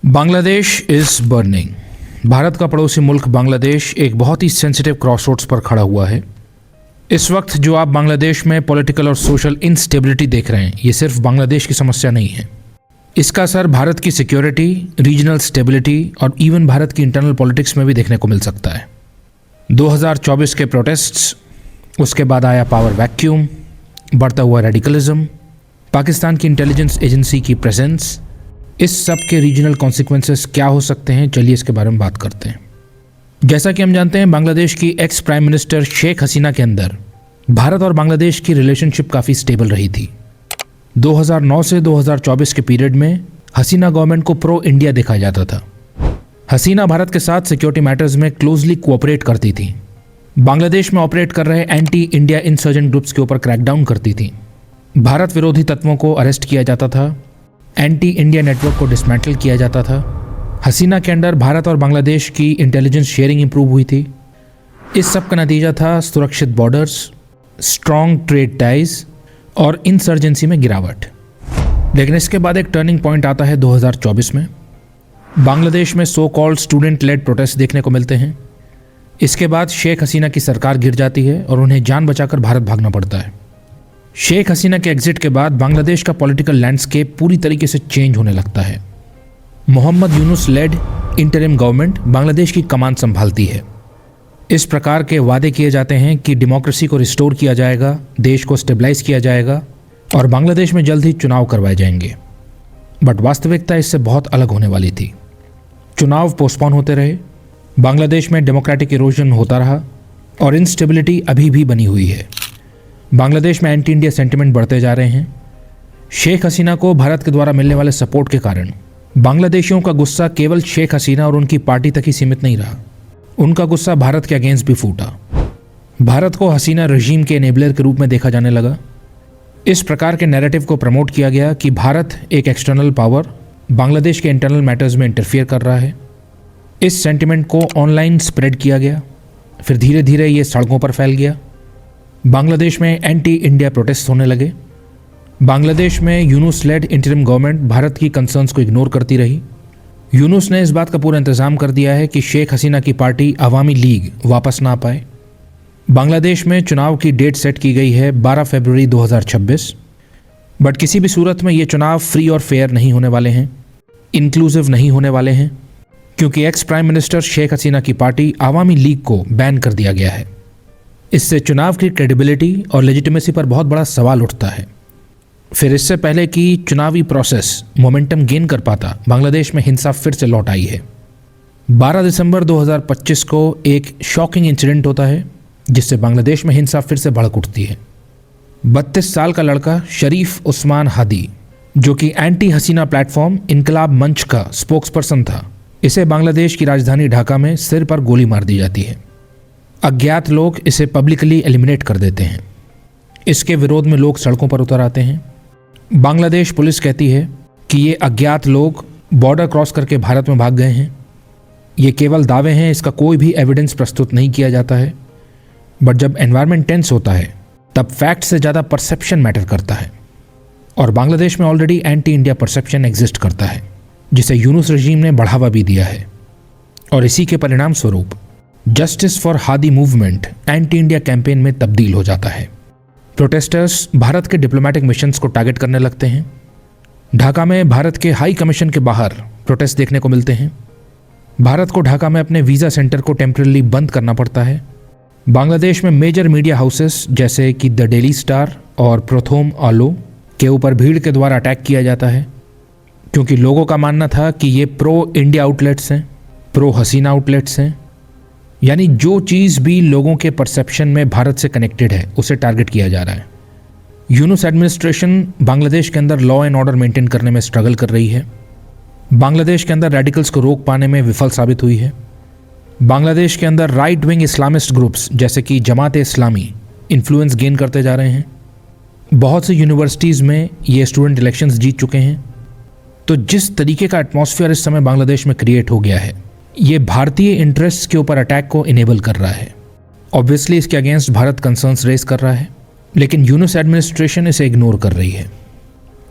Bangladesh is burning. Bharat का पड़ोसी मुल्क बांग्लादेश एक बहुत ही सेंसिटिव क्रॉसरोड्स पर खड़ा हुआ है। इस वक्त जो आप बांग्लादेश में पॉलिटिकल और सोशल इंस्टेबिलिटी देख रहे हैं, ये सिर्फ बांग्लादेश की समस्या नहीं है। इसका असर भारत की सिक्योरिटी, रीजनल स्टेबिलिटी और इवन भारत की इंटरनल पॉलिटिक्स में भी देखने को मिल सकता है। 2024 के प्रोटेस्ट्स, उसके बाद आया पावर वैक्यूम, बढ़ता हुआ रेडिकलिज्म, पाकिस्तान की इंटेलिजेंस एजेंसी की प्रेजेंस, इस सब के रीजनल कॉन्सिक्वेंसेस क्या हो सकते हैं, चलिए इसके बारे में बात करते हैं। जैसा कि हम जानते हैं, बांग्लादेश की ex prime minister Sheikh Hasina के अंदर भारत और बांग्लादेश की रिलेशनशिप काफ़ी स्टेबल रही थी। 2009 से 2024 के पीरियड में हसीना गवर्नमेंट को प्रो इंडिया देखा जाता था। हसीना भारत के साथ सिक्योरिटी मैटर्स में क्लोजली कोऑपरेट करती थी, बांग्लादेश में ऑपरेट कर रहे एंटी इंडिया इंसर्जेंट ग्रुप्स के ऊपर क्रैकडाउन करती थी, भारत विरोधी तत्वों को अरेस्ट किया जाता था, एंटी इंडिया नेटवर्क को डिसमेंटल किया जाता था। हसीना के अंडर भारत और बांग्लादेश की इंटेलिजेंस शेयरिंग इंप्रूव हुई थी। इस सब का नतीजा था सुरक्षित बॉर्डर्स, स्ट्रॉन्ग ट्रेड टाइज और इंसर्जेंसी में गिरावट। लेकिन इसके बाद एक टर्निंग पॉइंट आता है 2024 में। बांग्लादेश में so called student led protest देखने को मिलते हैं। इसके बाद शेख हसीना की सरकार गिर जाती है और उन्हें जान बचाकर भारत भागना पड़ता है। शेख हसीना के एग्जिट के बाद बांग्लादेश का पॉलिटिकल लैंडस्केप पूरी तरीके से चेंज होने लगता है। Mohammad Yunus led interim government Bangladesh की कमान संभालती है। इस प्रकार के वादे किए जाते हैं कि डेमोक्रेसी को रिस्टोर किया जाएगा, देश को स्टेबलाइज किया जाएगा और बांग्लादेश में जल्द ही चुनाव करवाए जाएंगे। बट वास्तविकता इससे बहुत अलग होने वाली थी। चुनाव पोस्टपोन होते रहे, बांग्लादेश में डेमोक्रेटिक इरोजन होता रहा और इंस्टेबिलिटी अभी भी बनी हुई है। बांग्लादेश में एंटी इंडिया सेंटिमेंट बढ़ते जा रहे हैं। शेख हसीना को भारत के द्वारा मिलने वाले सपोर्ट के कारण बांग्लादेशियों का गुस्सा केवल शेख हसीना और उनकी पार्टी तक ही सीमित नहीं रहा, उनका गुस्सा भारत के अगेंस्ट भी फूटा। भारत को हसीना रजीम के एनेबलर के रूप में देखा जाने लगा। इस प्रकार के नैरेटिव को प्रमोट किया गया कि भारत एक एक्सटर्नल पावर बांग्लादेश के इंटरनल मैटर्स में इंटरफियर कर रहा है। इस सेंटिमेंट को ऑनलाइन स्प्रेड किया गया, फिर धीरे धीरे ये सड़कों पर फैल गया। बांग्लादेश में एंटी इंडिया प्रोटेस्ट होने लगे। बांग्लादेश में Yunus led interim government Bharat की कंसर्न्स को इग्नोर करती रही। यूनुस ने इस बात का पूरा इंतजाम कर दिया है कि शेख हसीना की पार्टी अवामी लीग वापस ना पाए। बांग्लादेश में चुनाव की डेट सेट की गई है 12 फरवरी 2026। बट किसी भी सूरत में ये चुनाव फ्री और फेयर नहीं होने वाले हैं, इंक्लूसिव नहीं होने वाले हैं, क्योंकि ex prime minister Sheikh Hasina की पार्टी अवामी लीग को बैन कर दिया गया है। इससे चुनाव की क्रेडिबिलिटी और लेजिटिमेसी पर बहुत बड़ा सवाल उठता है। फिर इससे पहले कि चुनावी प्रोसेस मोमेंटम गेन कर पाता, बांग्लादेश में हिंसा फिर से लौट आई है। 12 दिसंबर 2025 को एक शॉकिंग इंसिडेंट होता है जिससे बांग्लादेश में हिंसा फिर से भड़क उठती है। 32 साल का लड़का शरीफ उस्मान हादी, जो कि एंटी हसीना प्लेटफॉर्म इनकलाब मंच का स्पोक्सपर्सन था, इसे बांग्लादेश की राजधानी ढाका में सिर पर गोली मार दी जाती है। अज्ञात लोग इसे पब्लिकली एलिमिनेट कर देते हैं। इसके विरोध में लोग सड़कों पर उतर आते हैं। बांग्लादेश पुलिस कहती है कि ये अज्ञात लोग बॉर्डर क्रॉस करके भारत में भाग गए हैं। ये केवल दावे हैं, इसका कोई भी एविडेंस प्रस्तुत नहीं किया जाता है। बट जब एनवायरनमेंट टेंस होता है तब फैक्ट से ज़्यादा परसेप्शन मैटर करता है। और बांग्लादेश में already anti India perception exist करता है, जिसे यूनुस रजीम ने बढ़ावा भी दिया है। और इसी के परिणाम स्वरूप justice for Hadi movement anti India campaign में तब्दील हो जाता है। प्रोटेस्टर्स भारत के डिप्लोमेटिक मिशंस को टारगेट करने लगते हैं। ढाका में भारत के हाई कमीशन के बाहर प्रोटेस्ट देखने को मिलते हैं। भारत को ढाका में अपने वीज़ा सेंटर को टेम्पररी बंद करना पड़ता है। बांग्लादेश में मेजर मीडिया हाउसेस जैसे कि द डेली स्टार और प्रथम आलो के ऊपर भीड़ के द्वारा अटैक किया जाता है, क्योंकि लोगों का मानना था कि ये प्रो इंडिया आउटलेट्स हैं, प्रो हसीना आउटलेट्स हैं। यानी जो चीज़ भी लोगों के परसेप्शन में भारत से कनेक्टेड है उसे टारगेट किया जा रहा है। यूनुस एडमिनिस्ट्रेशन बांग्लादेश के अंदर लॉ एंड ऑर्डर मेंटेन करने में स्ट्रगल कर रही है। बांग्लादेश के अंदर रेडिकल्स को रोक पाने में विफल साबित हुई है। बांग्लादेश के अंदर राइट विंग इस्लामिस्ट ग्रुप्स जैसे कि जमात इस्लामी इन्फ्लुएंस गेन करते जा रहे हैं। बहुत सी यूनिवर्सिटीज़ में ये स्टूडेंट इलेक्शंस जीत चुके हैं। तो जिस तरीके का एटमॉस्फेयर इस समय बांग्लादेश में क्रिएट हो गया है, ये भारतीय इंटरेस्ट्स के ऊपर अटैक को इनेबल कर रहा है। ऑब्वियसली इसके अगेंस्ट भारत कंसर्न्स रेज कर रहा है, लेकिन यूनुस एडमिनिस्ट्रेशन इसे इग्नोर कर रही है।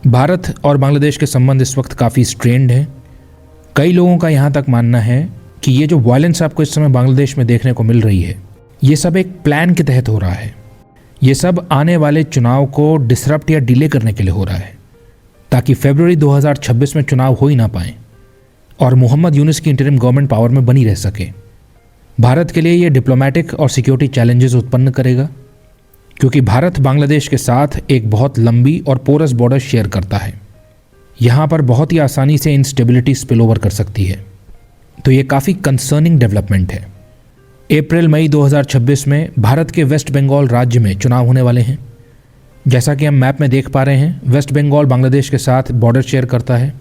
भारत और बांग्लादेश के संबंध इस वक्त काफ़ी स्ट्रेन्ड हैं। कई लोगों का यहाँ तक मानना है कि ये जो वायलेंस आपको इस समय बांग्लादेश में देखने को मिल रही है, ये सब एक प्लान के तहत हो रहा है। ये सब आने वाले चुनाव को डिसरप्ट या डिले करने के लिए हो रहा है, ताकि फरवरी 2026 में चुनाव हो ही ना पाए और मोहम्मद यूनुस की इंटरिम गवर्नमेंट पावर में बनी रह सके। भारत के लिए ये डिप्लोमेटिक और सिक्योरिटी चैलेंजेस उत्पन्न करेगा, क्योंकि भारत बांग्लादेश के साथ एक बहुत लंबी और पोरस बॉर्डर शेयर करता है। यहाँ पर बहुत ही आसानी से इंस्टेबिलिटी स्पिल ओवर कर सकती है। तो ये काफ़ी कंसर्निंग डेवलपमेंट है। अप्रैल-मई 2026 में भारत के वेस्ट बंगाल राज्य में चुनाव होने वाले हैं। जैसा कि हम मैप में देख पा रहे हैं, वेस्ट बंगाल बांग्लादेश के साथ बॉर्डर शेयर करता है।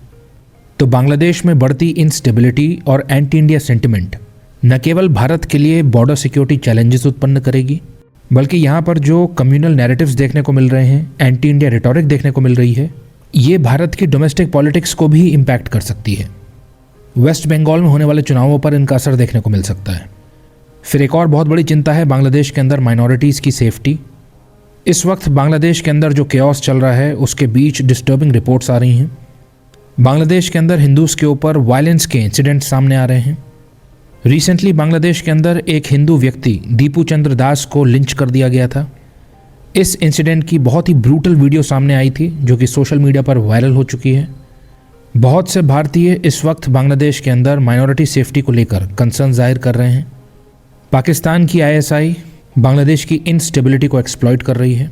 तो बांग्लादेश में बढ़ती इंस्टेबिलिटी और एंटी इंडिया सेंटिमेंट न केवल भारत के लिए बॉर्डर सिक्योरिटी चैलेंजेस उत्पन्न करेगी, बल्कि यहाँ पर जो कम्युनल नैरेटिव्स देखने को मिल रहे हैं, एंटी इंडिया रिटोरिक देखने को मिल रही है, ये भारत की डोमेस्टिक पॉलिटिक्स को भी इम्पैक्ट कर सकती है। वेस्ट बंगाल में होने वाले चुनावों पर इनका असर देखने को मिल सकता है। फिर एक और बहुत बड़ी चिंता है बांग्लादेश के अंदर माइनॉरिटीज़ की सेफ्टी। इस वक्त बांग्लादेश के अंदर जो केओस चल रहा है, उसके बीच डिस्टर्बिंग रिपोर्ट्स आ रही हैं। बांग्लादेश के अंदर हिंदूज़ के ऊपर वायलेंस के इंसिडेंट सामने आ रहे हैं। रिसेंटली बांग्लादेश के अंदर एक हिंदू व्यक्ति दीपू चंद्र दास को लिंच कर दिया गया था। इस इंसिडेंट की बहुत ही ब्रूटल वीडियो सामने आई थी, जो कि सोशल मीडिया पर वायरल हो चुकी है। बहुत से भारतीय इस वक्त बांग्लादेश के अंदर माइनॉरिटी सेफ्टी को लेकर कंसर्न जाहिर कर रहे हैं। पाकिस्तान की आईएसआई बांग्लादेश की इंस्टेबिलिटी को एक्सप्लॉइट कर रही है।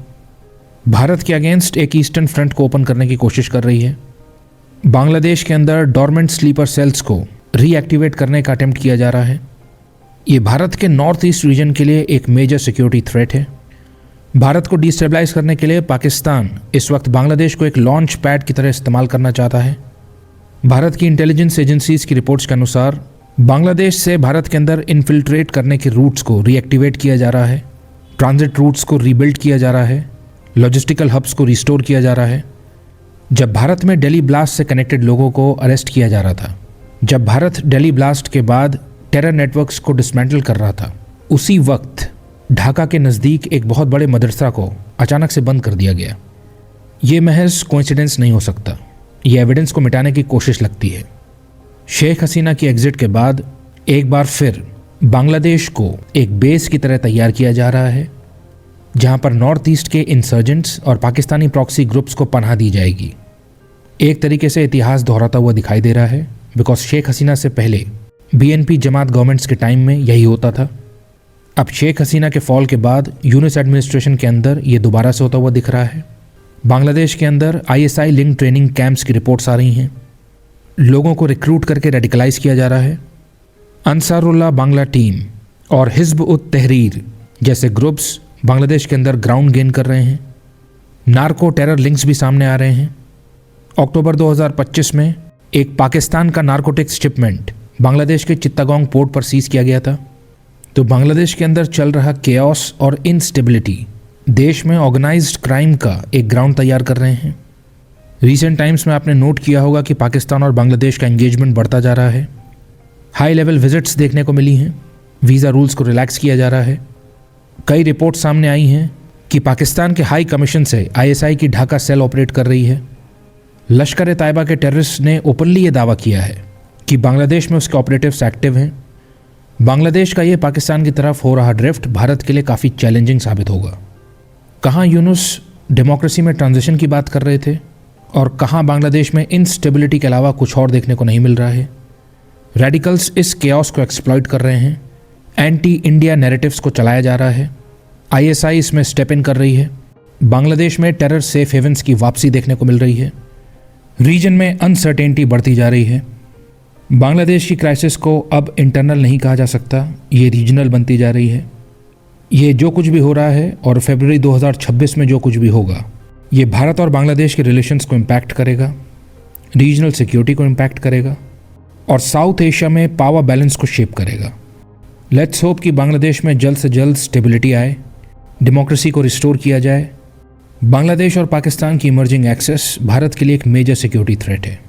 भारत के अगेंस्ट एक ईस्टर्न फ्रंट को ओपन करने की कोशिश कर रही है। बांग्लादेश के अंदर डॉर्मेंट स्लीपर सेल्स को रीएक्टिवेट करने का अटेम्प्ट किया जा रहा है। ये भारत के नॉर्थ ईस्ट रीजन के लिए एक मेजर सिक्योरिटी थ्रेट है। भारत को डिस्टेबलाइज करने के लिए पाकिस्तान इस वक्त बांग्लादेश को एक लॉन्च पैड की तरह इस्तेमाल करना चाहता है। भारत की इंटेलिजेंस एजेंसीज की रिपोर्ट्स के अनुसार बांग्लादेश से भारत के अंदर इन्फिल्ट्रेट करने के रूट्स को रीएक्टिवेट किया जा रहा है, ट्रांजिट रूट्स को रीबिल्ड किया जा रहा है, लॉजिस्टिकल हब्स को रिस्टोर किया जा रहा है। जब भारत में दिल्ली ब्लास्ट से कनेक्टेड लोगों को अरेस्ट किया जा रहा था, जब भारत दिल्ली ब्लास्ट के बाद टेरर नेटवर्क्स को डिसमेंटल कर रहा था, उसी वक्त ढाका के नज़दीक एक बहुत बड़े मदरसा को अचानक से बंद कर दिया गया। ये महज कोइंसिडेंस नहीं हो सकता, ये एविडेंस को मिटाने की कोशिश लगती है। शेख हसीना की एग्जिट के बाद एक बार फिर बांग्लादेश को एक बेस की तरह तैयार किया जा रहा है, जहां पर नॉर्थ ईस्ट के इंसर्जेंट्स और पाकिस्तानी प्रॉक्सी ग्रुप्स को पनाह दी जाएगी। एक तरीके से इतिहास दोहराता हुआ दिखाई दे रहा है, बिकॉज शेख हसीना से पहले बीएनपी जमात गवर्नमेंट्स के टाइम में यही होता था। अब शेख हसीना के फॉल के बाद यूनुस एडमिनिस्ट्रेशन के अंदर ये दोबारा से होता हुआ दिख रहा है। बांग्लादेश के अंदर आईएसआई लिंक ट्रेनिंग कैंप्स की रिपोर्ट्स आ रही हैं। लोगों को रिक्रूट करके रेडिकलाइज किया जा रहा है। अंसारुल्लाह बांग्ला टीम और हिज़्ब उत तहरीर जैसे ग्रुप्स बांग्लादेश के अंदर ग्राउंड गेन कर रहे हैं। नार्को टेरर लिंक्स भी सामने आ रहे हैं। अक्टूबर 2025 में एक पाकिस्तान का नार्कोटिक्स शिपमेंट बांग्लादेश के चित्तागोंग पोर्ट पर सीज किया गया था। तो बांग्लादेश के अंदर चल रहा केओस और इनस्टेबिलिटी देश में ऑर्गेनाइज्ड क्राइम का एक ग्राउंड तैयार कर रहे हैं। रीसेंट टाइम्स में आपने नोट किया होगा कि पाकिस्तान और बांग्लादेश का एंगेजमेंट बढ़ता जा रहा है। हाई लेवल विजिट्स देखने को मिली हैं, वीज़ा रूल्स को रिलैक्स किया जा रहा है। कई रिपोर्ट सामने आई हैं कि पाकिस्तान के हाई कमीशन से आईएसआई की ढाका सेल ऑपरेट कर रही है। लश्कर ए तैयबा के टेररिस्ट ने ओपनली ये दावा किया है कि बांग्लादेश में उसके ऑपरेटिव्स एक्टिव हैं। बांग्लादेश का ये पाकिस्तान की तरफ हो रहा ड्रिफ्ट भारत के लिए काफ़ी चैलेंजिंग साबित होगा। कहाँ यूनुस डेमोक्रेसी में ट्रांजिशन की बात कर रहे थे और कहाँ बांग्लादेश में इंस्टेबिलिटी के अलावा कुछ और देखने को नहीं मिल रहा है। रेडिकल्स इस केओस को एक्सप्लॉइट कर रहे हैं। एंटी इंडिया नैरेटिव्स को चलाया जा रहा है। आईएसआई इसमें स्टेप इन कर रही है। बांग्लादेश में टेरर सेफ हेवंस की वापसी देखने को मिल रही है। रीजन में अनसर्टेनिटी बढ़ती जा रही है। बांग्लादेश की क्राइसिस को अब इंटरनल नहीं कहा जा सकता, ये रीजनल बनती जा रही है। ये जो कुछ भी हो रहा है और फरवरी 2026 में जो कुछ भी होगा, ये भारत और बांग्लादेश के रिलेशंस को इम्पैक्ट करेगा, रीजनल सिक्योरिटी को इम्पैक्ट करेगा और साउथ एशिया में पावर बैलेंस को शेप करेगा। लेट्स होप कि बांग्लादेश में जल्द से जल्द स्टेबिलिटी आए, डेमोक्रेसी को रिस्टोर किया जाए। बांग्लादेश और पाकिस्तान की इमर्जिंग एक्सेस भारत के लिए एक मेजर सिक्योरिटी थ्रेट है।